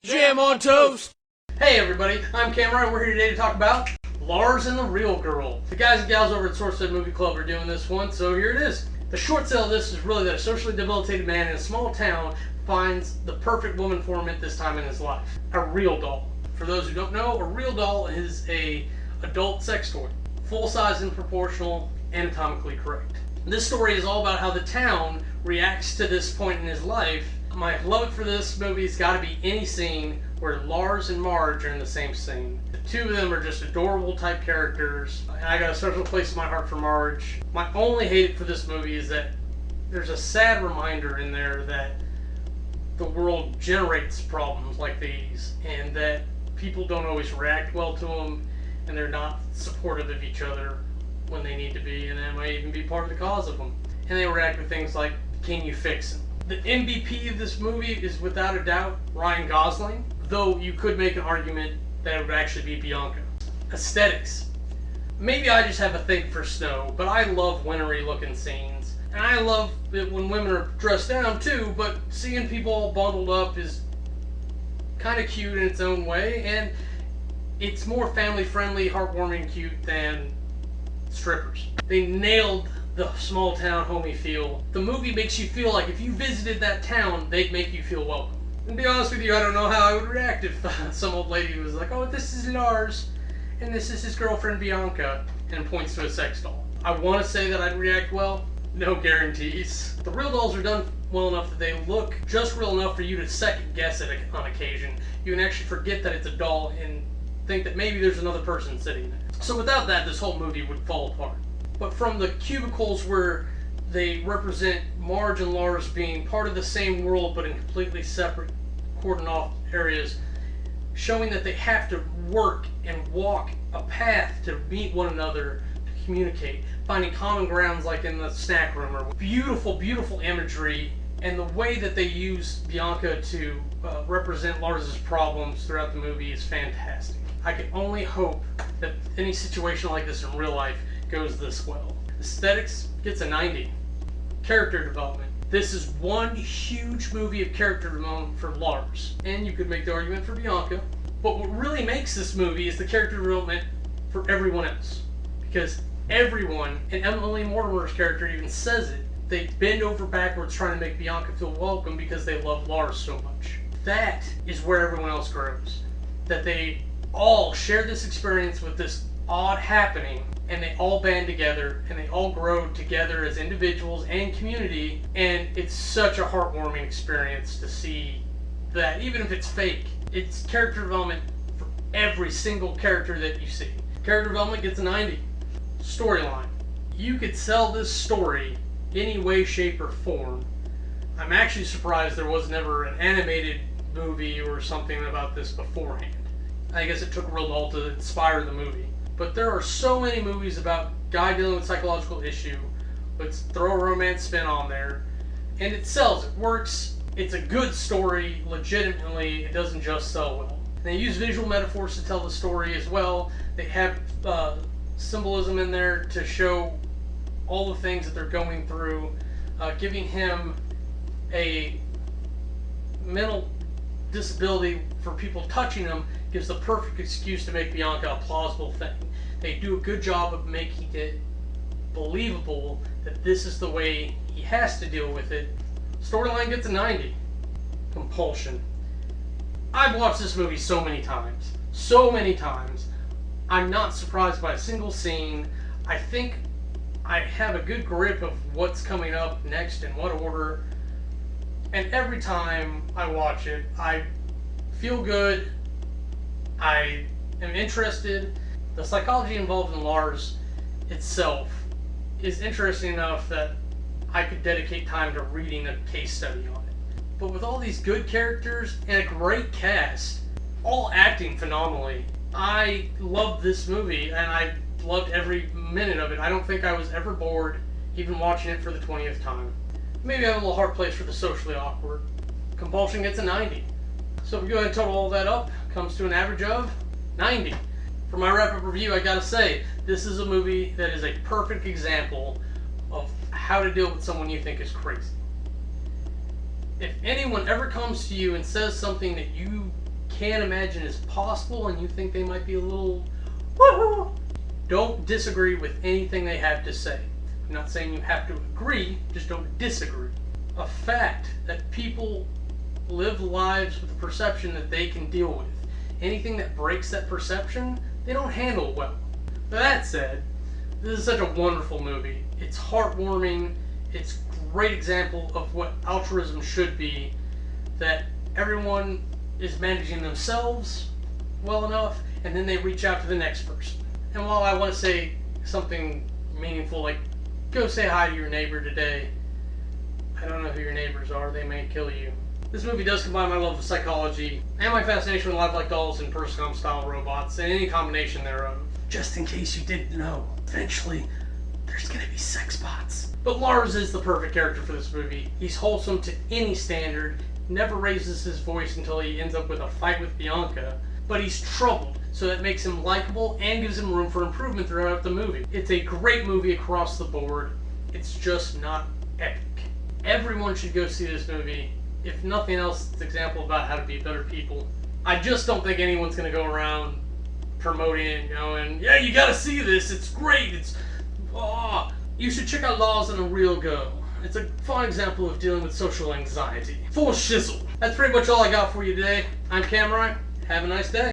Jam on toast! Hey everybody, I'm Cameron and we're here today to talk about Lars and the Real Girl. The guys and gals over at SourceFed Movie Club are doing this one, so here it is. The short sale of this is really that a socially debilitated man in a small town finds the perfect woman for him at this time in his life. A real doll. For those who don't know, a real doll is a adult sex toy. Full size and proportional, anatomically correct. This story is all about how the town reacts to this point in his life. My love for this movie has got to be any scene where Lars and Marge are in the same scene. The two of them are just adorable type characters. I got a special place in my heart for Marge. My only hate for this movie is that there's a sad reminder in there that the world generates problems like these and that people don't always react well to them and they're not supportive of each other when they need to be, and that might even be part of the cause of them. And they react with things like, can you fix it? The MVP of this movie is without a doubt Ryan Gosling, though you could make an argument that it would actually be Bianca. Aesthetics. Maybe I just have a thing for snow, but I love wintry looking scenes. And I love it when women are dressed down too, but seeing people all bundled up is kind of cute in its own way, and it's more family friendly, heartwarming, cute than strippers. They nailed the small town homey feel. The movie makes you feel like if you visited that town, they'd make you feel welcome. And to be honest with you, I don't know how I would react if some old lady was like, oh, this is Lars, and this is his girlfriend Bianca, and points to a sex doll. I want to say that I'd react well. No guarantees. The real dolls are done well enough that they look just real enough for you to second guess it on occasion. You can actually forget that it's a doll and think that maybe there's another person sitting there. So without that, this whole movie would fall apart. But from the cubicles where they represent Marge and Lars being part of the same world but in completely separate, cordoned off areas, showing that they have to work and walk a path to meet one another, to communicate, finding common grounds like in the snack room. Or beautiful, beautiful imagery, and the way that they use Bianca to represent Lars's problems throughout the movie is fantastic. I can only hope that any situation like this in real life goes this well. Aesthetics gets a 90. Character development. This is one huge movie of character development for Lars. And you could make the argument for Bianca. But what really makes this movie is the character development for everyone else. Because everyone, and Emily Mortimer's character even says it, they bend over backwards trying to make Bianca feel welcome because they love Lars so much. That is where everyone else grows. That they all share this experience with this odd happening, and they all band together and they all grow together as individuals and community, and it's such a heartwarming experience to see that. Even if it's fake, it's character development for every single character that you see. Character development gets a 90. Storyline. You could sell this story any way, shape, or form. I'm actually surprised there was never an animated movie or something about this beforehand. I guess it took a real doll to inspire the movie. But there are so many movies about guy dealing with psychological issue. Let's throw a romance spin on there. And it sells. It works. It's a good story. Legitimately, it doesn't just sell well. And they use visual metaphors to tell the story as well. They have symbolism in there to show all the things that they're going through. Giving him a mental disability for people touching him gives the perfect excuse to make Bianca a plausible thing. They do a good job of making it believable that this is the way he has to deal with it. Storyline gets a 90. Compulsion. I've watched this movie so many times. So many times. I'm not surprised by a single scene. I think I have a good grip of what's coming up next in what order. And every time I watch it, I feel good. I am interested. The psychology involved in Lars itself is interesting enough that I could dedicate time to reading a case study on it. But with all these good characters and a great cast, all acting phenomenally, I loved this movie and I loved every minute of it. I don't think I was ever bored, even watching it for the 20th time. Maybe I have a little hard place for the socially awkward. Compulsion gets a 90. So if we go ahead and total all that up, comes to an average of 90. For my wrap-up review, I gotta say, this is a movie that is a perfect example of how to deal with someone you think is crazy. If anyone ever comes to you and says something that you can't imagine is possible and you think they might be a little woo-hoo, don't disagree with anything they have to say. I'm not saying you have to agree, just don't disagree. A fact that people live lives with a perception that they can deal with. Anything that breaks that perception, they don't handle well. But that said, this is such a wonderful movie. It's heartwarming. It's a great example of what altruism should be, that everyone is managing themselves well enough, and then they reach out to the next person. And while I want to say something meaningful like, go say hi to your neighbor today, I don't know who your neighbors are, they may kill you. This movie does combine my love of psychology and my fascination with lifelike dolls and Perscom style robots, and any combination thereof. Just in case you didn't know, eventually there's gonna be sex bots. But Lars is the perfect character for this movie. He's wholesome to any standard, never raises his voice until he ends up with a fight with Bianca, but he's troubled, so that makes him likable and gives him room for improvement throughout the movie. It's a great movie across the board. It's just not epic. Everyone should go see this movie. If nothing else, it's an example about how to be better people. I just don't think anyone's going to go around promoting it and going, yeah, you got to see this, it's great, it's, oh. You should check out Lars and a Real Girl. It's a fun example of dealing with social anxiety. Full shizzle. That's pretty much all I got for you today. I'm Cameron. Have a nice day.